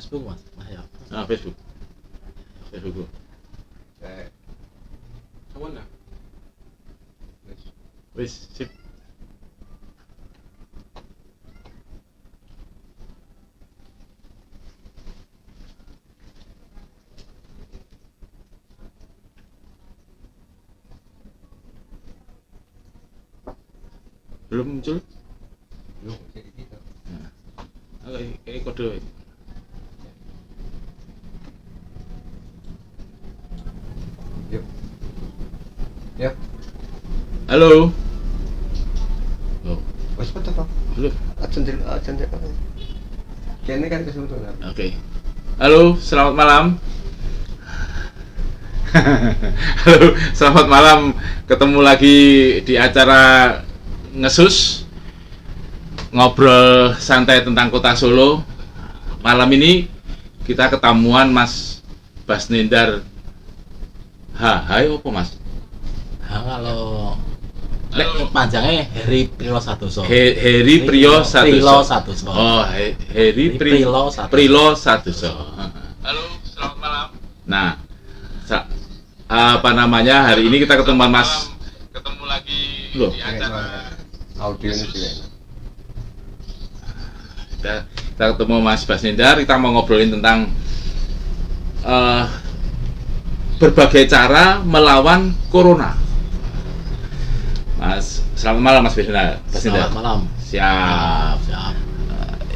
Facebook Mas. Ya. Facebook. Facebook. Kawan lah. Wis sip. Belum muncul? Belum jadi kita. Oke, kode. Yuk. Ya. Halo. Oh, Wes petet toh. belum. Ajen kene kan kesuntunan. Oke. Halo, selamat malam. Halo, selamat malam. Ketemu lagi di acara Ngesus, ngobrol santai tentang Kota Solo. Malam ini kita ketemuan Mas Basnendar. Hai apa Mas? Kalau panjangnya Heri Prilo Sadoso. Heri Priyo Prilo Sadoso. Sadoso. Oh, Heri Prilo Sadoso. Halo, selamat malam. Nah, apa namanya, hari ini kita ketemu Mas. Ketemu lagi di acara Audio ini juga enak. kita ketemu Mas Basnendar. Kita mau ngobrolin tentang berbagai cara melawan Corona. Mas, selamat malam Mas Basnendar. Selamat malam. Siap. Siap.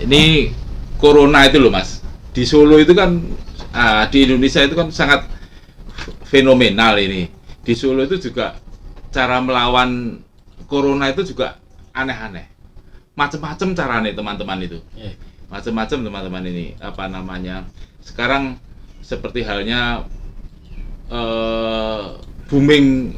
Ini Corona itu loh Mas. Di Solo itu kan, di Indonesia itu kan sangat fenomenal ini. Di Solo itu juga cara melawan Corona itu juga aneh-aneh. Macam-macam caranya teman-teman itu. Macam-macam teman-teman ini. Apa namanya? Sekarang seperti halnya booming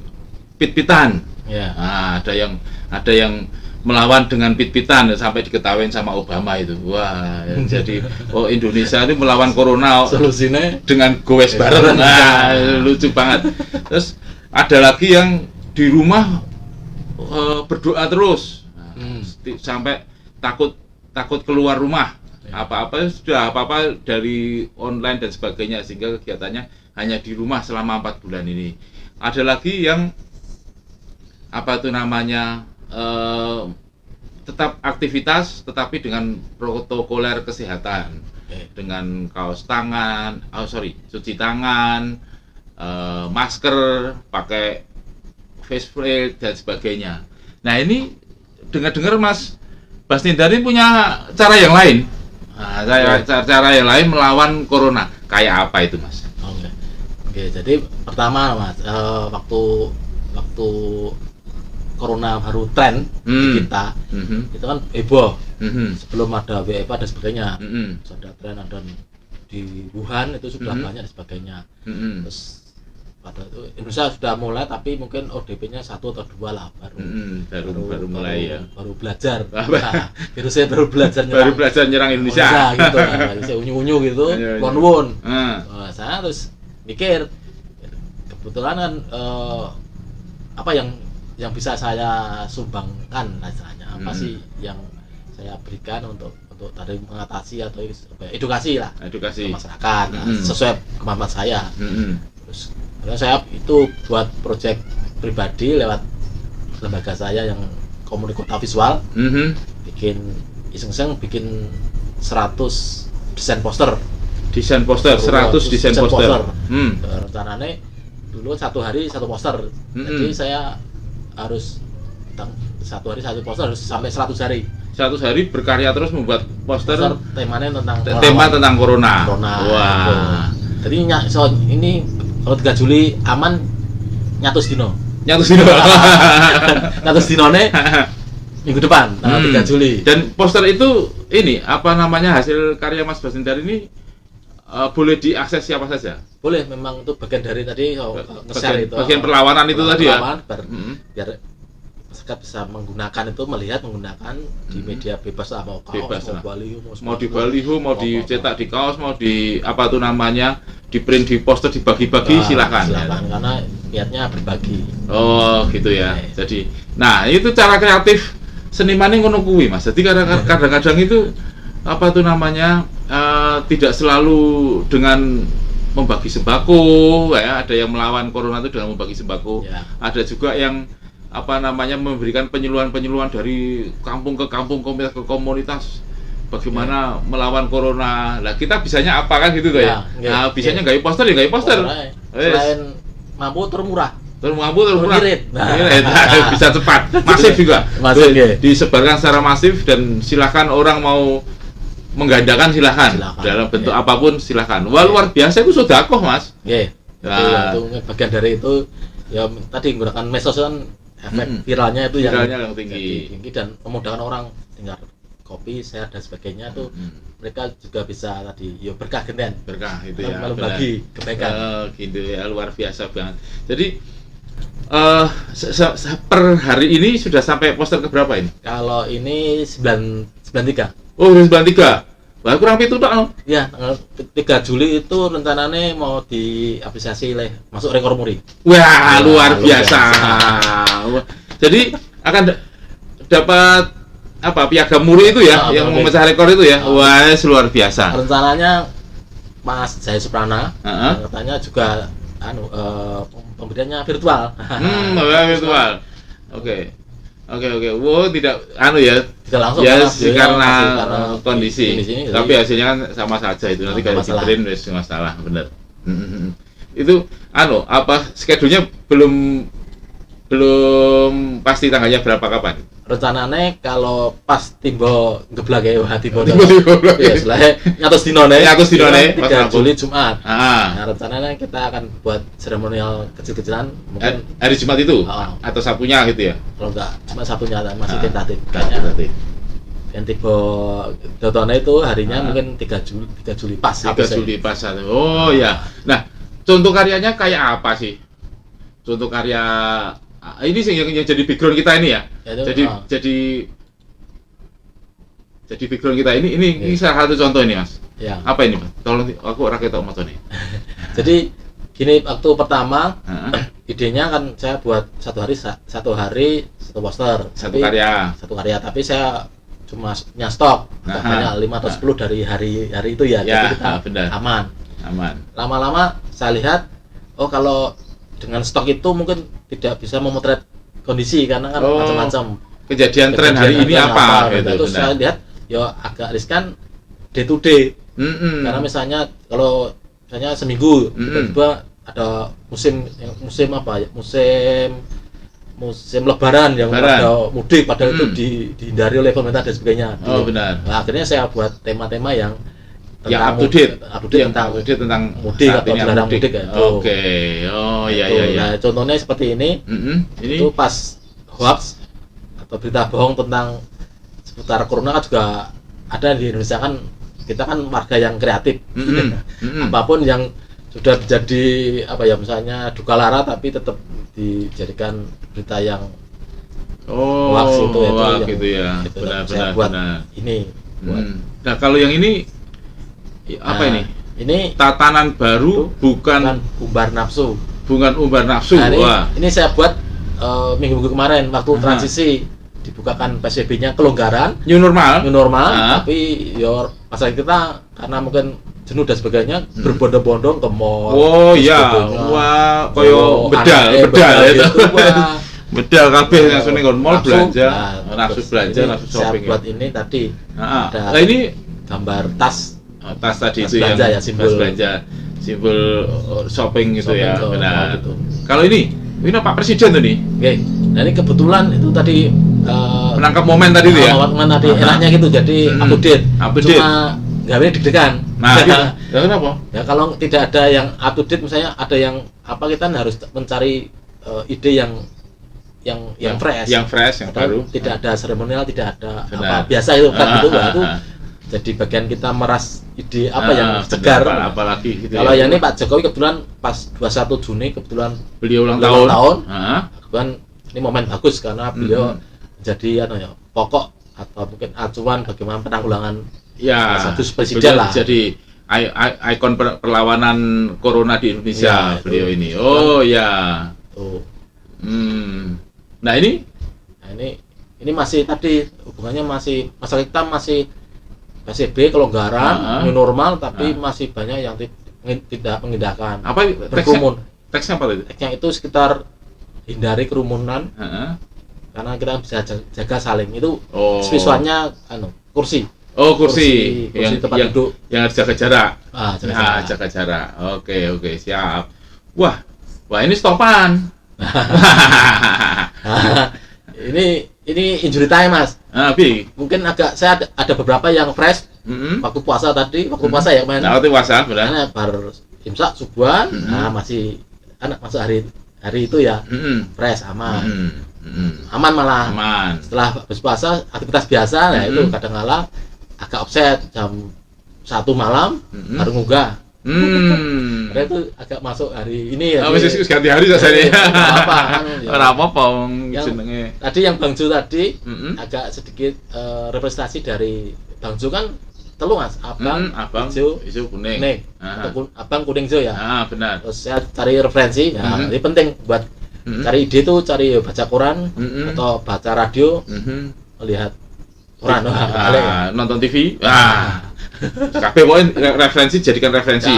pit-pitan. Nah, ada yang melawan dengan pit-pitan sampai diketawain sama Obama itu. Wah, jadi Indonesia itu melawan Corona Solusinya dengan goes bareng. Nah, lucu banget. Terus ada lagi yang di rumah berdoa terus. Sampai takut keluar rumah. Apa-apa dari online dan sebagainya, sehingga kegiatannya hanya di rumah selama 4 bulan ini. Ada lagi yang tetap aktivitas tetapi dengan protokoler kesehatan, dengan kaos tangan, cuci tangan, masker, pakai face shield dan sebagainya. Nah, ini dengar-dengar Mas Basnendar ini punya cara yang lain. Cara yang lain melawan Corona. Kayak apa itu Mas? Oke, jadi pertama Mas, waktu Corona baru tren di kita, itu kan heboh. Sebelum ada WFH dan sebagainya, ada tren, ada di Wuhan itu sudah banyak dan sebagainya. Terus pada itu Indonesia sudah mulai, tapi mungkin ODP-nya 1 atau 2 lah baru mulai ya. Baru belajar. Nah, virusnya baru belajar nyerang Indonesia. Gitu. Bisa unyu-unyu gitu, won-won. Nah, saya terus mikir, kebetulan kan apa yang bisa saya sumbangkan istilahnya, apa sih yang saya berikan untuk dari mengatasi atau edukasi lah ke masyarakat, sesuai kemampuan saya. Terus saya itu buat proyek pribadi lewat lembaga saya yang Komunikota Visual, bikin iseng-iseng bikin 100 desain poster. 100 desain poster. Rencananya dulu 1 hari 1 poster. Jadi saya harus 1 hari 1 poster, harus sampai 100 hari. 100 hari berkarya terus membuat poster temanya tentang tentang Corona. Wah. Jadi ini kalau 3 Juli aman, nyatus dino. Nyatus dinone minggu depan, tanggal 3 Juli. Dan poster itu ini hasil karya Mas Basnendar ini boleh diakses siapa saja? Boleh, memang itu bagian dari tadi nge-share itu. Bagian perlawanan itu tadi ya. Biar masyarakat bisa menggunakan di media bebas lah, mau kaos, mau di baliho, mau dicetak di kaos, mau di di print di poster, dibagi-bagi, silakan. Karena niatnya berbagi. Oh, gitu ya. Jadi, nah itu cara kreatif seniman yang ngono kuwi Mas. Jadi kadang-kadang itu tidak selalu dengan membagi sembako, ya. Ada yang melawan corona itu dengan membagi sembako. Ya. Ada juga yang memberikan penyuluhan-penyuluhan dari kampung ke kampung, komunitas ke komunitas, bagaimana melawan corona. Lah kita bisanya apa kan gitu tuh ya. Nah, bisanya gawe poster ya gawe poster. Selain mampu termurah. Termurah. Irit. Bisa cepat, masif juga. Masif ya. Disebarkan secara masif dan silakan orang mau menggandakan silakan. Dalam bentuk apapun silakan. Wah, luar biasa itu sedekah, Mas. Nggih. Itu bagian dari itu ya tadi menggunakan medsos kan efek viralnya itu yang tinggi dan memudahkan orang tinggal kopi, share dan sebagainya tuh mereka juga bisa tadi ya berkah itu ya bagi kebaikan gitu ya, luar biasa banget. Jadi per hari ini sudah sampai poster ke berapa ini? Kalau ini 93. Oh, 93. Wah, kurang itu tak? Ya, tanggal 3 Juli itu rencananya mau diapresiasi masuk rekor muri. Wah, luar biasa. Jadi akan dapat piagam muri itu ya, yang memecah rekor itu ya. Wah, luar biasa. Rencananya Mas Jaya Suprana katanya juga pemberiannya virtual. Virtual. Oke. Wow, tidak tidak langsung karena kondisi. Tapi hasilnya kan sama saja itu. Nanti kalau di-print wis masalah, bener. Itu schedule-nya belum pasti tanggalnya berapa kapan? Rencananya kalau pas timbo geblak ya timbo ya selain ngatus dinone 3 Juli Jumat. Nah, rencananya kita akan buat seremonial kecil-kecilan mungkin hari Jumat itu atau Sabtunya gitu ya. Kalau enggak cuma Sabtunya masih tentatif kayaknya. Yang tiba dotone itu harinya mungkin 3 Juli pas. 3 Juli pas. Oh ya. Nah, contoh karyanya kayak apa sih? Contoh karya ini sih yang jadi background kita ini ya. Jadi background kita ini salah satu contoh ini, Mas. Ya. Apa ini, Mas? Tolong aku rakyat tahu moto nih. Jadi gini, waktu pertama idenya kan saya buat satu hari satu poster, satu karya, tapi saya cuma punya stok banyak 5 atau 10 dari hari itu ya. Jadi kita aman. Lama-lama saya lihat kalau dengan stok itu mungkin tidak bisa memotret kondisi karena kan macam-macam kejadian tren hari ini apa gitu. Terus saya lihat agak riskan day to day. Karena misalnya kalau misalnya seminggu tiba-tiba ada musim lebaran yang pada mudik, padahal itu dihindari oleh pemerintah dan sebagainya. Benar. Nah, akhirnya saya buat tema-tema yang up to date tentang mudik atau dilarang mudik ya. Oke. Iya. Nah, contohnya seperti ini. Ini itu pas hoax atau berita bohong tentang seputar corona kan juga ada di Indonesia kan, kita kan warga yang kreatif. Apapun yang sudah menjadi misalnya duka lara tapi tetap dijadikan berita yang hoax itu gitu ya. Benar. Ini buat. Nah, kalau yang ini ini? Ini tatanan baru bukan umbar nafsu. Nah, ini saya buat minggu kemarin waktu transisi dibukakan PSBB-nya kelonggaran, new normal. Tapi masyarakat kita karena mungkin jenuh dan sebagainya berbondong-bondong ke mall. Wah, koyo bedal itu. Bedal kabeh langsung ning mall belanja, nafsu shopping. Saya buat ini tadi. Nah, ini gambar tas tadi tas itu belanja, yang simbol belanja, simbol shopping gitu ya. Benar. Gitu. Kalau ini Pak Presiden tuh nih. Oke. Nah, ini kebetulan itu tadi menangkap momen tadi itu ya. Momen tadi enaknya gitu, jadi update. Cuma gawe deg-degan. Nah, kenapa? Ya kalau tidak ada yang update, misalnya ada yang kita harus mencari ide yang fresh. Yang baru. Tidak ada seremonial, tidak ada biasa itu kan gitu. Itu jadi bagian kita meras ide yang segar, apalagi gitu. Kalau yang ini Pak Jokowi kebetulan pas 21 Juni kebetulan beliau ulang tahun. Kebetulan ini momen bagus karena beliau jadi pokok atau mungkin acuan bagaimana penanggulangan satu presiden lah. Jadi ikon perlawanan corona di Indonesia beliau ini. Nah, ini masih tadi hubungannya masih masyarakat kita masih PSBB kelonggaran, new normal, tapi masih banyak yang tidak mengindahkan. Apa berkerumun? Teksnya apa itu? Teksnya itu sekitar hindari kerumunan, karena kita bisa jaga saling. Itu visualnya kursi. Oh, kursi tempat duduk yang harus jaga jarak. Jaga jarak. Oke, siap. Wah, ini stopan. ini injury time, Mas. Mungkin saya ada beberapa yang fresh waktu puasa tadi, puasa ya kemarin. Waktu puasa, benar. Karena baru imsak subuhan, masih masuk hari itu ya, fresh, aman. Aman malah. Setelah habis puasa, aktivitas biasa, nah itu kadang-kala agak offset jam 1 malam baru ngunggah. Karena itu agak masuk hari ini ya. Wis ganti hari saja. Apa ora apa-apa jenenge. Tadi yang Bang Ju tadi agak sedikit representasi dari Bang Ju kan telu, Mas. Abang hijau kuning. Ataupun abang kuning hijau ya. Benar. Terus saya cari referensi. Ini penting buat cari ide tuh, cari baca koran atau baca radio, melihat koran, nonton TV. Kabeh poin referensi, jadikan referensi.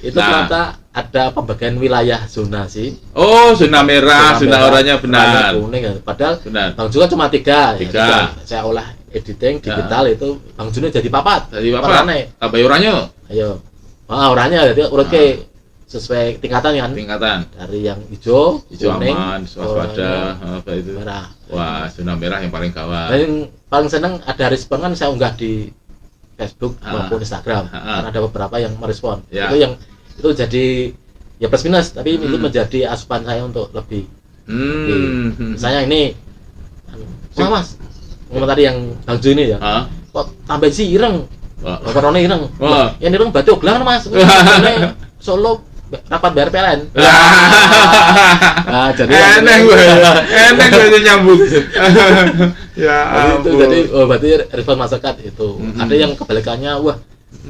Itu ternyata ada pembagian wilayah zonasi. Oh, zona merah, zona oranye, benar. Kuning ya. Padahal Bang Ju kan cuma 3. Ya, saya olah editing digital itu Bang Ju jadi 4. Jadi 4. Tambah oranye. Ayo. Oranye jadi urut ke sesuai tingkatan kan. Dari yang hijau, kuning, aman, waspada, apa itu? Merah. Wah, zona merah yang paling gawat. Dan paling seneng ada respon kan, saya unggah di Facebook maupun Instagram. Karena ada beberapa yang merespon. Itu jadi ya plus minus, tapi itu menjadi asupan saya untuk lebih. Misalnya ini, Mas, komentari yang Bang Ju ini ya. Kok tambah sih ireng? Korone ireng. Yang ireng berarti oglang, Mas. Solo rapat bayar PLN. Jadi eneng gue nyambung. Itu jadi berarti respon masyarakat itu. Ada yang kebalikannya, wah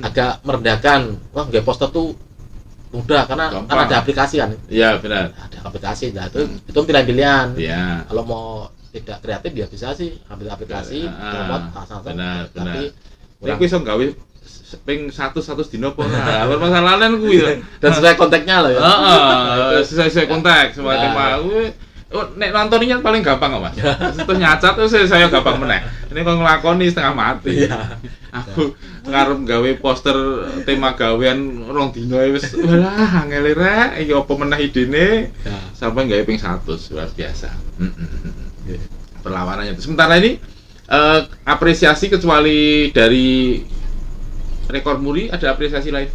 agak merendahkan. Wah, nggak poster tuh mudah karena ada aplikasi kan. Iya, benar. Ada aplikasi, nah itu pilihan-pilihan. Iya. Kalau mau tidak kreatif ya bisa sih ambil aplikasi, download, pasang. Benar. Tapi aku iso gawe ping 100 dino apa ora. Permasalahan kuwi dan sesuai konteksnya loh ya. Sesuai konteks, sesuai tema. Nek nontonnya paling gampang kok, Mas. Terus nyacat terus saya gampang meneh. Ini kok nglakoni setengah mati. Aku ngarep gawe poster tema gawean 2 dino wis walah angel rek iki apa meneh idene. Sampai gawe ping 100 luar biasa. Perlawanannya. Sementara ini apresiasi kecuali dari rekor muri, ada apresiasi lain?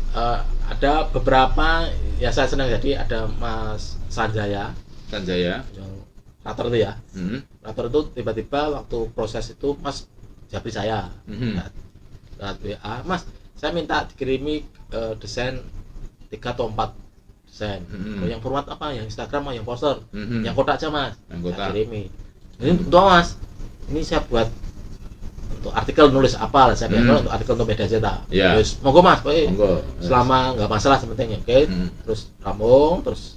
Ada beberapa ya, saya senang. Jadi ada Mas Sanjaya yang Rater itu ya. Rater itu tiba-tiba waktu proses itu Mas japri saya. Lewat WA, Mas, saya minta dikirimi desain 3 atau 4 desain. Yang format apa? Yang Instagram, yang poster, yang kotak aja, Mas. Saya kirimi. Ini untuk Mas. Ini saya buat untuk artikel nulis apa, saya bilang untuk artikel untuk media cetak. Terus monggo Mas, selama nggak masalah sementing. Terus rampung, terus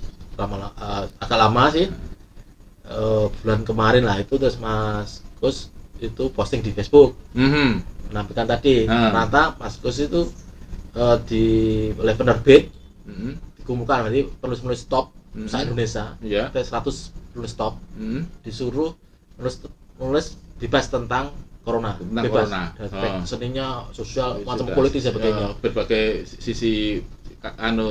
agak lama sih, bulan kemarin lah itu, terus Mas Gus itu posting di Facebook menampilkan tadi. Ternyata Mas Gus itu oleh penerbit dikumpulkan, berarti penulis top se-Indonesia, ada 100 penulis top, disuruh nulis bebas tentang corona, bebas dari seninya, sosial, macam politis dan sebagainya, berbagai sisi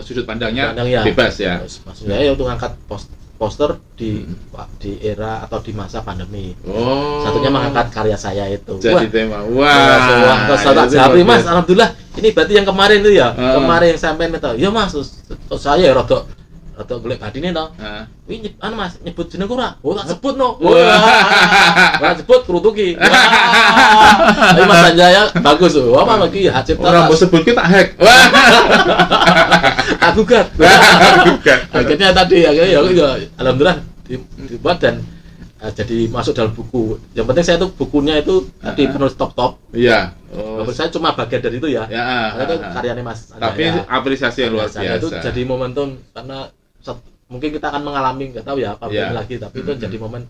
sudut pandangnya bebas ya. Maksudnya ya untuk ngangkat poster di era atau di masa pandemi. Satunya mengangkat karya saya itu. Jadi tema. Wah. Terus Japri, Mas, alhamdulillah. Ini berarti yang kemarin itu ya. Kemarin yang sampai itu. Ya Mas, terus saya ya rada golek badine to. Kuwi Mas nyebut jenengku ora? Oh, tak sebut no. Ora sebut krutuki. Tapi Mas Sanjaya bagus tuh. Apa lagi hak cipta. Ora mbok sebutke tak hack. Aku gugat. Akhirnya tadi ya alhamdulillah dibuat dan jadi masuk dalam buku. Yang penting saya tuh bukunya itu tadi penulis top. Iya. Saya cuma bagian dari itu ya. Karena itu karyanya Mas Sanjaya. Tapi apresiasi yang luar biasa. Itu jadi momentum karena mungkin kita akan mengalami, nggak tahu ya apa lagi, tapi itu jadi momen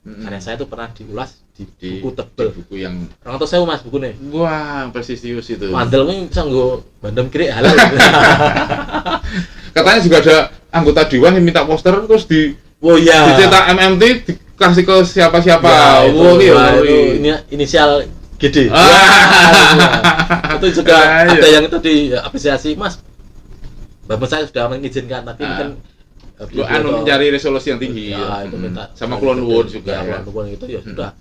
Karya saya itu pernah diulas di buku Di tebel. buku yang Orang tua saya mas buku nih. wah prestisius itu. Mandel ini bisa nggo bandem kiri halal. Katanya juga ada anggota dewan yang minta poster terus Oh iya. dicetak MMT dikasih ke siapa-siapa. Ya, Wow, itu ini inisial GD. Ah. Wah, itu juga Ah, iya. ada yang itu diapresiasi mas. Bapak saya sudah mengizinkan tapi Ah. kan Lu anu mencari resolusi yang tinggi. ya, itu minta Sama Kulon Nuwun juga. ya, Kulon Nuwun itu ya sudah.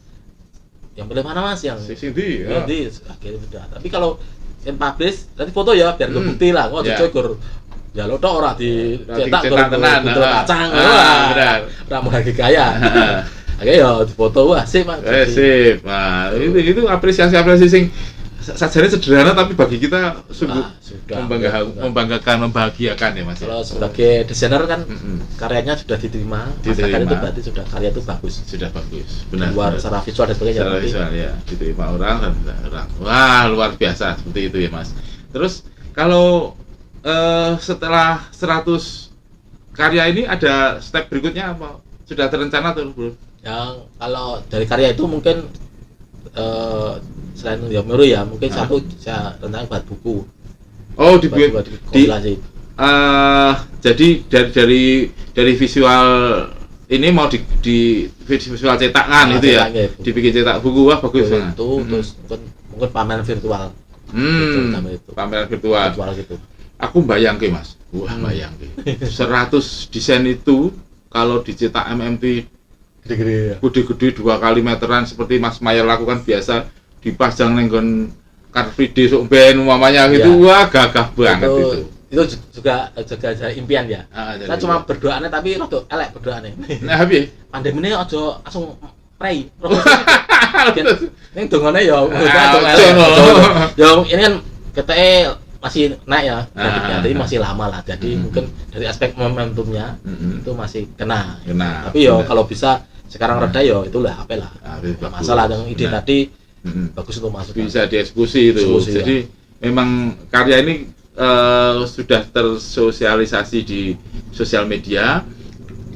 Yang pilih mana mas yang Sindi ya. ya. Di akhirnya sudah. Tapi kalau yang publish nanti foto ya biar bukti lah. Kok Ya. cukur ya lo tok ora dicetak Cetak tenan. betul kacang. Ah, benar. Ora menghargai kaya. Oke ya difoto wah sih mas. Sip. Nah, itu apresiasi sing sajane sederhana tapi bagi kita sungguh sudah membanggakan, membahagiakan ya Mas. Kalau sebagai desainer kan Mm-mm. karyanya sudah diterima, masyarakat Diterima. itu berarti sudah karya itu bagus. Sudah bagus. Di Benar. luar benar. secara visual dan sebagainya. Secara tapi visual ya, diterima orang dan tidak orang. Wah, luar biasa seperti itu ya Mas. Terus kalau setelah 100 karya ini ada step berikutnya apa? Sudah terencana tuh, Bro? yang kalau dari karya itu mungkin selain ya Meru ya mungkin satu saya rencana buat buku. Oh, dibuat buat di kompilasi. jadi dari visual ini mau di visual cetakan itu ya, cetaknya itu. dibikin cetak buku. Wah bagus banget. Itu terus mungkin pameran virtual. Itu. Pameran virtual. Gitu. Aku bayangke Mas, wah bayangke 100 desain itu kalau dicetak MMT Gede-gede ya. gede-gede 2 kali meteran seperti Mas Mayer lakukan biasa dipasang nenggon Car Free Day sok ben umpamanya gitu. Ya. Wah gagah banget itu. Itu juga jadi impian ya. Jadi Saya cuma berdoanya tapi rada elek berdoanya. nah piye? Pandemi ini aja langsung pray. Ning dongane ya ya ini kan keteke masih naik ya grafiknya, jadi masih lama lah. Jadi mungkin dari aspek momentumnya itu masih kena. Tapi ya kalau bisa sekarang reda ya itulah apa lah. Nggak masalah dengan ide tadi bagus untuk masuk. Bisa dieksekusi itu. Jadi memang karya ini sudah tersosialisasi di sosial media.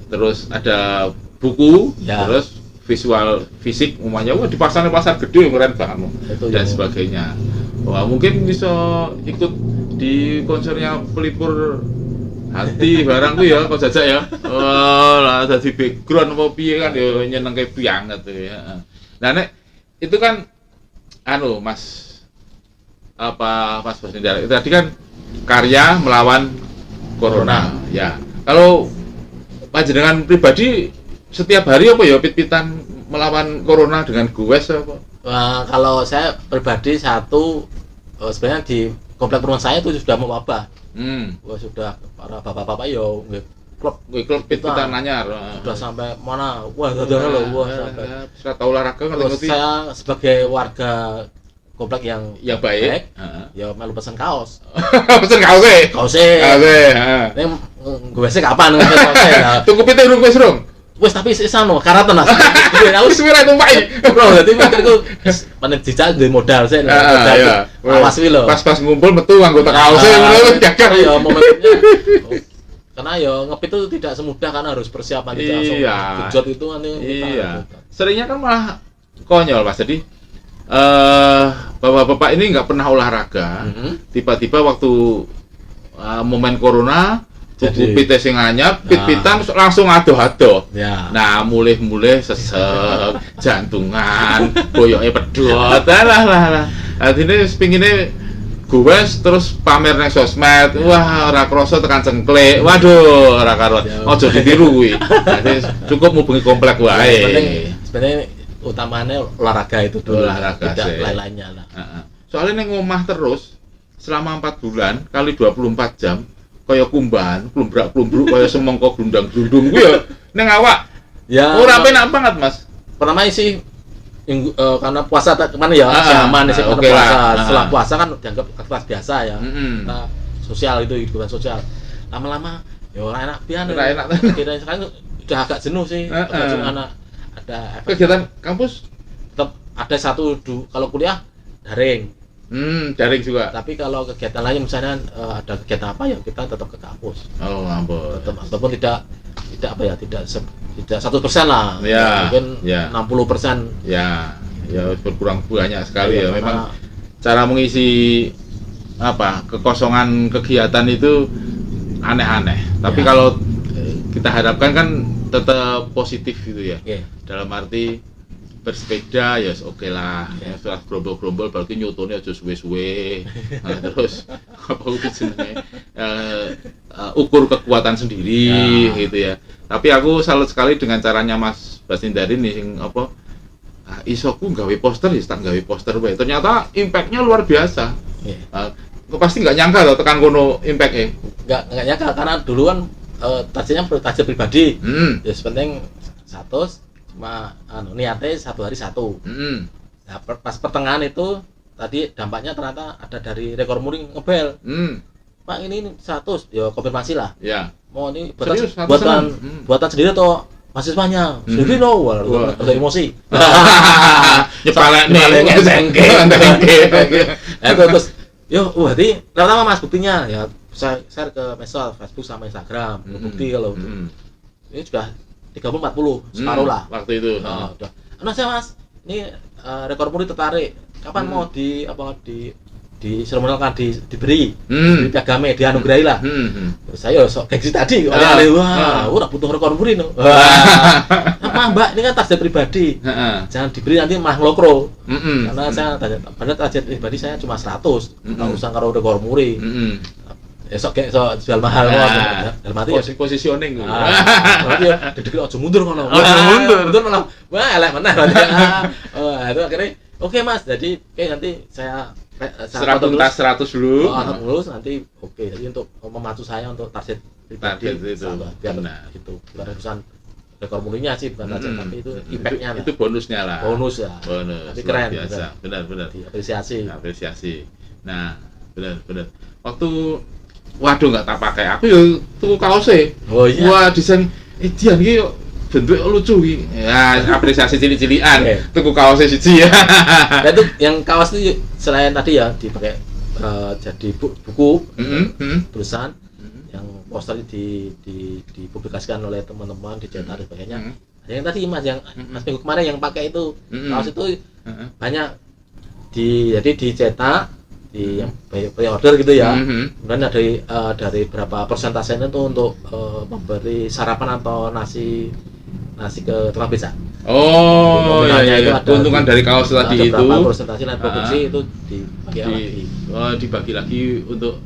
Terus ada buku, terus visual fisik umumnya wah dipasang di pasar gede keren banget dan sebagainya. Wah mungkin bisa ikut di konsernya Pelipur Hati barang tuh ya kok jajak ya. Oh lah jadi background apa piye kan ya nyenengke banget tuh ya. Nah nek itu kan anu Mas Basnindar itu tadi kan karya melawan corona ya. Kalau panjenengan pribadi setiap hari apa ya pit-pitan melawan corona dengan goes apa? Kalau saya pribadi sebenarnya di komplek rumah saya itu sudah mewabah. Wah sudah para bapak-bapak yo klub pit-pitan anyar. Sudah sampai mana? Wah dadane lho, wah sampai. Sudah tahu olahraga ngerti. Saya sebagai warga komplek yang baik, ya melu pesen kaos. Pesen kaos e. Kaos e. Ini gue kapan kaosnya? Tunggu pite urung wis rung. Wes tapi sisano karatan Mas. Wis wira tumpai. Bro, dadi mikirku panen dijak duwe modal sih. Awas wi lho. Pas ngumpul metu anggota kaos e ngono wis gagal. Ya momennya. Karena ya ngepit itu tidak semudah karena harus persiapan tidak langsung gejot itu kan. Iya. Seringnya kan malah konyol Mas. Jadi bapak-bapak ini nggak pernah olahraga. Tiba-tiba waktu momen corona tuku pite sing anyar, pit-pitan langsung adoh-adoh. Ya. Nah, mulih-mulih sesek, jantungan, boyoke pedhot. Lah. Adine pingine gowes terus pamer nang sosmed. Wah, ora krasa tekan cengklik. Waduh, ora karuan. Aja ditiru kuwi. Dadi cukup hubungi komplek wae. Sebenarnya utamanya olahraga itu dulu. Olahraga tidak lain-lainnya lah. Soalnya ning omah terus selama 4 bulan kali 24 jam kaya kumbahan, plumbrak-plumbruk kaya semongko glundang-glundung kuwi ya ning awak. Ya ora penak banget, Mas. Pertama sih karena puasa kemana ya aman sih karena puasa. Setelah puasa kan dianggap aktivitas biasa ya. Nah, sosial itu hidupan sosial. Lama-lama ya ora enak pian. Ora enak. Kira sekarang udah agak jenuh sih. Anak ada kegiatan kampus tetap ada kalau kuliah daring. Daring juga. Tapi kalau kegiatan lain misalnya ada kegiatan apa ya kita tetap ke kampus. Oh, ampun. Tetap ataupun tidak tidak 100% lah, Ya, mungkin ya. 60%. Ya berkurang banyak sekali ya. Karena Memang cara mengisi kekosongan kegiatan itu aneh-aneh. Tapi Ya. kalau kita harapkan kan tetap positif gitu ya. Oke. Dalam arti bersepeda ya oke lah, Ya. setelah gerombol-gerombol berarti nyutonnya aja suwe-suwe. Nah, terus apa itu jenenge ukur kekuatan sendiri Ya. gitu ya. Tapi aku salut sekali dengan caranya Mas Basindari nih sing isoku gawe poster ya tak gawe poster wae. Ternyata impact-nya luar biasa. Aku pasti nggak nyangka loh tekan kono impact-nya. Nggak nyangka karena dulu kan targetnya target pribadi. Ya penting 100 cuma niatnya 1 hari 1. Nah, pas pertengahan itu tadi dampaknya ternyata ada dari rekor muri ngebel. Pak ini 100 ya konfirmasi lah. Ya. Mau ini Serius, buatan sendiri atau mahasiswanya? Sendiri loh, ada emosi. Nyepalekne sengke. Terus yo berarti pertama Mas buktinya ya saya share ke medsos Facebook sama Instagram. Bukti kalau ini sudah 30-40 separuh lah waktu itu. udah. Saya Mas, ini rekor muri tertarik. Kapan mau diseremonialkan diberi piagamnya dianugerahi lah. Terus saya sok gengsi tadi udah butuh rekor muri no. Apa Mbak, ini kan target pribadi. Jangan diberi nanti malah ngelokro. Karena saya target pribadi saya cuma 100. Enggak usah karo rekor muri. Sok jual mahal dalam arti ya positioning. Berarti ya dedek aja mundur ngono. Mundur malah wah elek meneh berarti. Itu akhirnya oke Mas, jadi nanti saya serap tuntas 100 dulu. Lulus nanti oke. Jadi untuk memacu saya untuk target pribadi itu biar gitu. Bukan urusan rekor murinya sih bukan target tapi itu impact-nya. Itu bonusnya lah. Bonus ya. Tapi keren biasa. Benar. Diapresiasi. Nah, benar. Waktu waduh nggak tak pakai aku ya tuku kaosnya. Oh iya. Wah desain Dian iki bentuknya lucu iki. Ya apresiasi cilik-cilikan. Tuku kaosnya siji ya. Nah itu yang kaos itu selain tadi ya dipakai jadi buku tulisan yang poster dipublikasikan oleh teman-teman dicetak dan sebagainya. Ada yang tadi Mas Mas minggu kemarin yang pakai itu kaos itu banyak jadi dicetak di yang pre-order gitu ya. Kemudian dari berapa persentasenya itu untuk memberi sarapan atau nasi ke tukang beca. Oh iya. Keuntungan dari kaos tadi itu. Berapa persentase lain produksi itu dibagi lagi untuk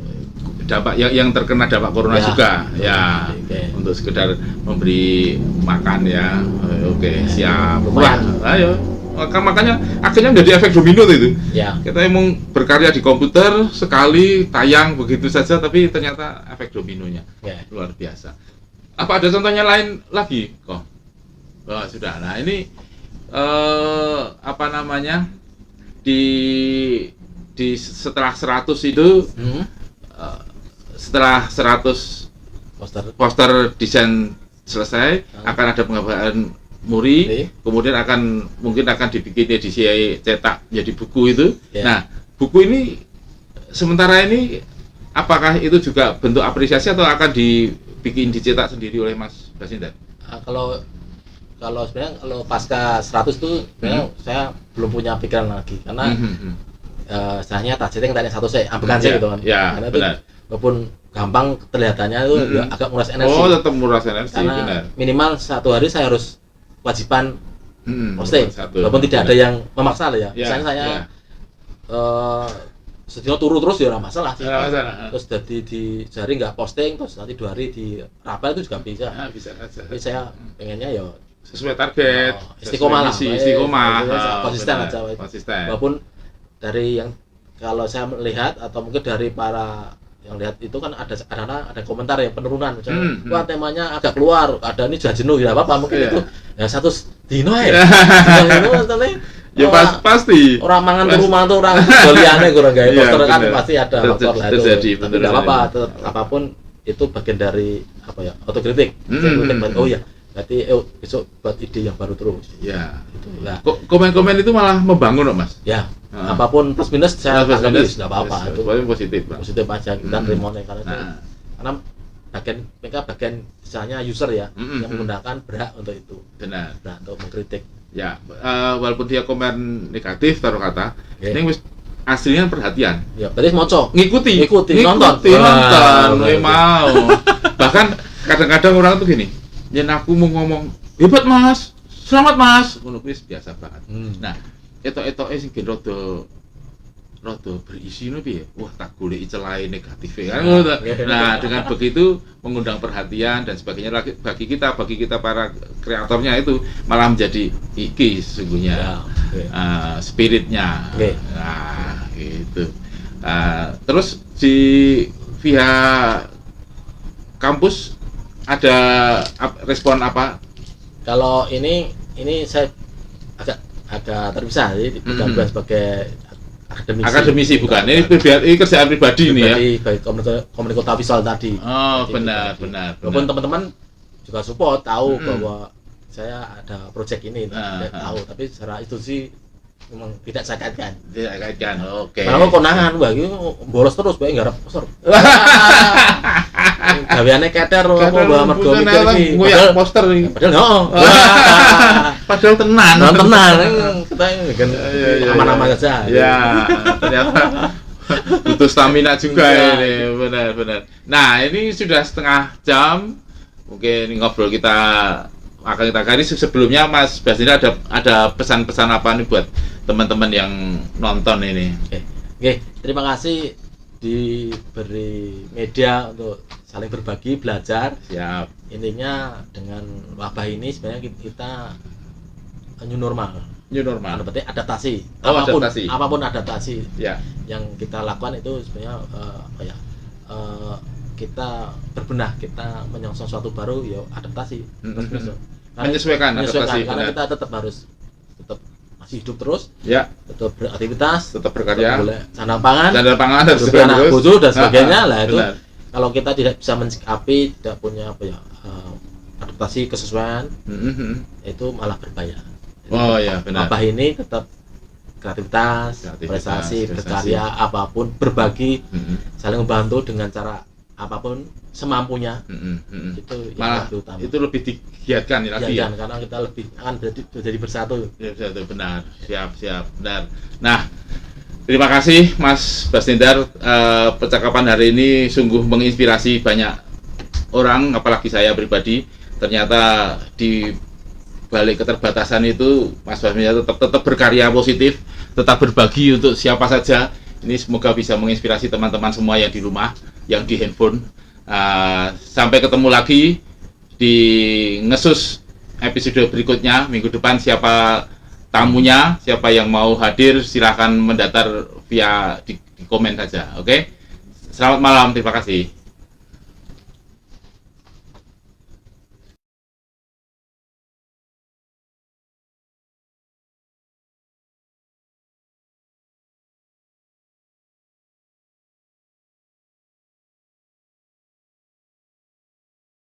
dampak yang terkena dampak corona juga. Ya. Untuk sekedar memberi makan ya. Oke, siap. Wah, ayo. Makanya akhirnya menjadi efek domino itu. Ya. Kita emang berkarya di komputer sekali tayang begitu saja, tapi ternyata efek dominonya luar biasa. Apa ada contohnya lain lagi kok? Oh, sudah. Nah ini di setelah 100 itu setelah 100 poster desain selesai akan ada pengembangan muri, kemudian mungkin akan dibikin edisi cetak jadi buku itu. Nah, buku ini sementara ini apakah itu juga bentuk apresiasi atau akan dibikin dicetak sendiri oleh Mas Basindar? Kalau sebenarnya kalau pasca 100 itu sebenarnya saya belum punya pikiran lagi karena istilahnya targetnya tanya satu saya ambilkan saya gitu kan. Karena itu walaupun gampang kelihatannya itu agak nguras energi. Oh, tetap nguras energi, karena benar. Minimal 1 hari saya harus kewajiban posting, walaupun tidak ada yang memaksa lah ya. Misalnya saya sedino turu terus ya ora masalah sih. Terus jadi di jari nggak posting, terus nanti 2 hari di rapel itu juga bisa. Bisa saja. Tapi saya pengennya ya sesuai target, istiqomah lah, konsisten aja. Konsisten. Walaupun dari yang kalau saya melihat atau mungkin dari para yang lihat itu kan ada komentar ya penurunan misalnya wah temanya agak keluar ada ini sudah jenuh ya apa mungkin itu ya 100 dino ya ya pasti orang mangan ke rumah tuh orang goliane kurang gaya poster kan pasti ada faktor lah itu tapi nggak apa-apa apapun itu bagian dari apa ya otokritik oh ya berarti besok buat ide yang baru terus ya itu lah komen-komen itu malah membangun loh Mas ya apapun plus minus saya nggak apa-apa itu positif aja kita terima karena mereka bagian misalnya user ya, yang menggunakan berhak untuk itu. Benar. Berhak untuk mengkritik. Ya, walaupun dia komen negatif taruh kata, ini wis aslinya perhatian. Ya, berarti moco. Ngikuti, nonton. Mau. Bahkan kadang-kadang orang tuh gini, yen aku mau ngomong, hebat Mas, selamat Mas, ngono kuwi biasa banget. Nah, etok-etoke sing rada berisi ngono piye? Wah, tak goleki celahe negatif kan. Nah, dengan begitu mengundang perhatian dan sebagainya lagi bagi kita para kreatornya itu malah menjadi iki sesungguhnya spiritnya. Nah, gitu. Terus di pihak kampus ada respon apa? Kalau ini saya agak terpisah, jadi bukan sebagai akademisi bukan. Ini kerjaan pribadi ini ya. Baik komunikasi kota visual tadi. Oh, benar. Walaupun teman-teman juga support tahu bahwa saya ada project ini, tahu, tapi secara itu sih memang tidak saya kaitkan. Tidak kaitkan. Oke. Kalau konangan, wah iki boros terus bae nggarap poster. Gaweane keter apa bawa mergo mikir iki. Ngoyak poster iki. Padahal tenan. Kita kan aman-aman saja. Ya, ternyata butuh stamina juga ini, benar. Nah, ini sudah setengah jam. Mungkin ngobrol kita akan kita garis. Sebelumnya Mas Basdina ada pesan-pesan apa nih buat teman-teman yang nonton ini? Oke, terima kasih diberi media untuk saling berbagi, belajar. Siap. Intinya dengan wabah ini sebenarnya kita new normal. Berarti adaptasi. Apapun adaptasi. Ya. Yang kita lakukan itu sebenarnya kita berbenah, kita menyongsong sesuatu baru, ya adaptasi. Menyesuaikan adaptasi. Karena kita tetap masih hidup terus. Ya. Tetap beraktivitas, tetap berkarya. Sandang pangan dan anak butuh dan sebagainya lah itu. Kalau kita tidak bisa mensikapi, tidak punya adaptasi kesesuaian, itu malah berbahaya. Oh ya, benar. Wabah ini tetap kreativitas, prestasi, berkarya, apapun, berbagi, saling membantu dengan cara apapun semampunya. Itu malah yang utama. Itu lebih digiatkan lagi ya. Karena kita lebih akan jadi bersatu. Benar. Siap, benar. Nah, terima kasih Mas Basdina. Percakapan hari ini sungguh menginspirasi banyak orang, apalagi saya pribadi. Ternyata di balik keterbatasan itu Mas Basdina tetap berkarya positif, tetap berbagi untuk siapa saja. Ini semoga bisa menginspirasi teman-teman semua yang di rumah, yang di handphone. Sampai ketemu lagi di Ngesus episode berikutnya minggu depan. Siapa tamunya, siapa yang mau hadir, silahkan mendatar via di komen saja. Oke? Selamat malam, terima kasih.